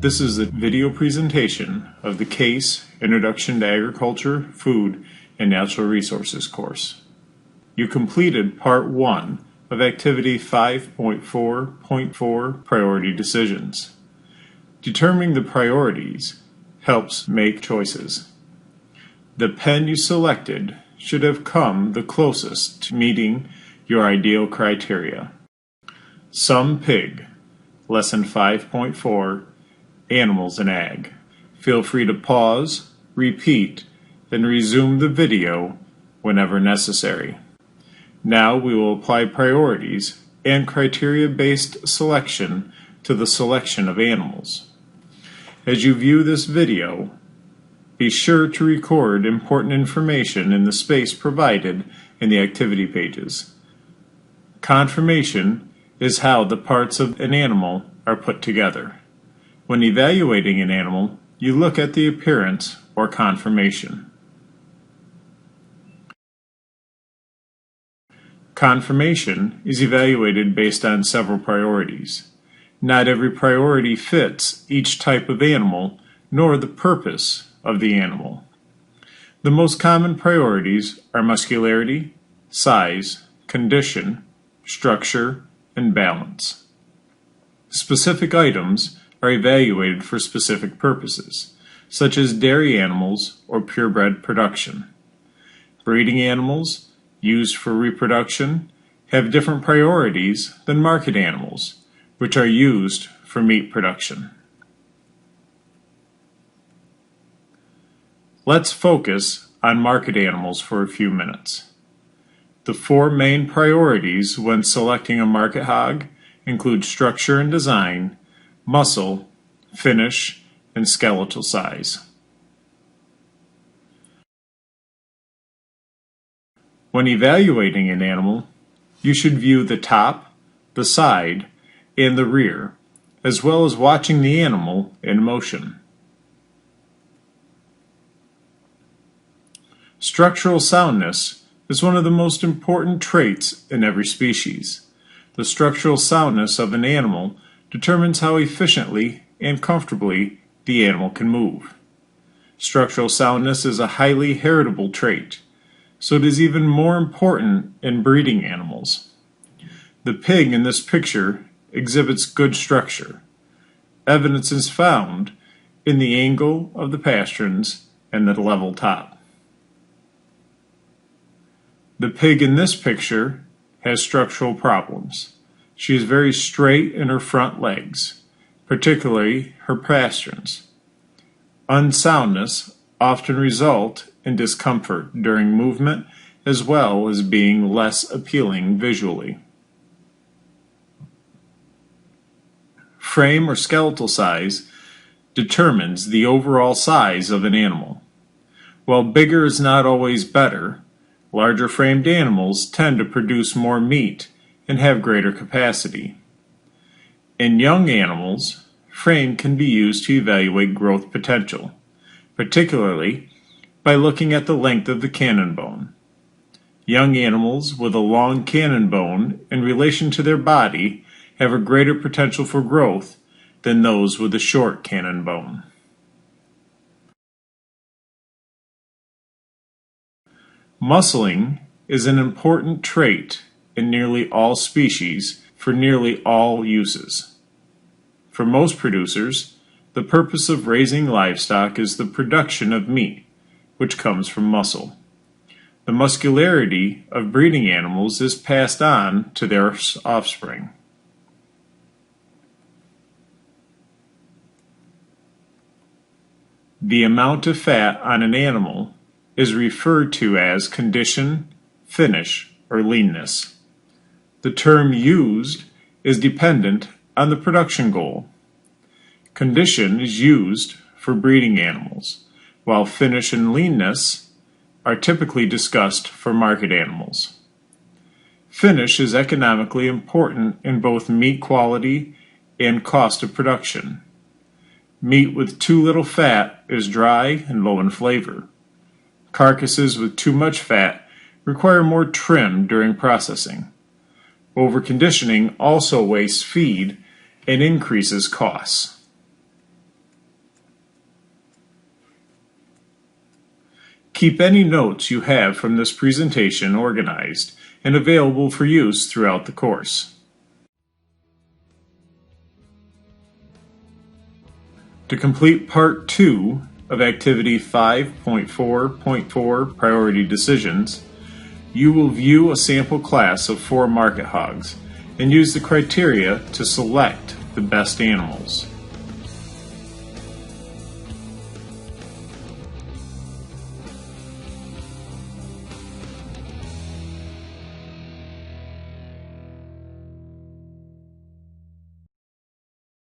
This is a video presentation of the CASE Introduction to Agriculture, Food, and Natural Resources course. You completed Part 1 of Activity 5.4.4 Priority Decisions. Determining the priorities helps make choices. The pen you selected should have come the closest to meeting your ideal criteria. Some pig, Lesson 5.4, Animals in Ag. Feel free to pause, repeat, then resume the video whenever necessary. Now we will apply priorities and criteria-based selection to the selection of animals. As you view this video, be sure to record important information in the space provided in the activity pages. Conformation is how the parts of an animal are put together. When evaluating an animal, you look at the appearance or conformation. Conformation is evaluated based on several priorities. Not every priority fits each type of animal, nor the purpose of the animal. The most common priorities are muscularity, size, condition, structure, and balance. Specific items are evaluated for specific purposes, such as dairy animals or purebred production. Breeding animals, used for reproduction, have different priorities than market animals, which are used for meat production. Let's focus on market animals for a few minutes. The four main priorities when selecting a market hog include structure and design, muscle, finish, and skeletal size. When evaluating an animal, you should view the top, the side, and the rear, as well as watching the animal in motion. Structural soundness is one of the most important traits in every species. The structural soundness of an animal determines how efficiently and comfortably the animal can move. Structural soundness is a highly heritable trait, so it is even more important in breeding animals. The pig in this picture exhibits good structure. Evidence is found in the angle of the pasterns and the level top. The pig in this picture has structural problems. She is very straight in her front legs, particularly her pasterns. Unsoundness often result in discomfort during movement as well as being less appealing visually. Frame or skeletal size determines the overall size of an animal. While bigger is not always better, larger framed animals tend to produce more meat and have greater capacity. In young animals, frame can be used to evaluate growth potential, particularly by looking at the length of the cannon bone. Young animals with a long cannon bone in relation to their body have a greater potential for growth than those with a short cannon bone. Muscling is an important trait in nearly all species for nearly all uses. For most producers, the purpose of raising livestock is the production of meat, which comes from muscle. The muscularity of breeding animals is passed on to their offspring. The amount of fat on an animal is referred to as condition, finish, or leanness. The term used is dependent on the production goal. Condition is used for breeding animals, while finish and leanness are typically discussed for market animals. Finish is economically important in both meat quality and cost of production. Meat with too little fat is dry and low in flavor. Carcasses with too much fat require more trim during processing. Overconditioning also wastes feed and increases costs. Keep any notes you have from this presentation organized and available for use throughout the course. To complete Part 2 of Activity 5.4.4 Priority Decisions, you will view a sample class of 4 market hogs and use the criteria to select the best animals.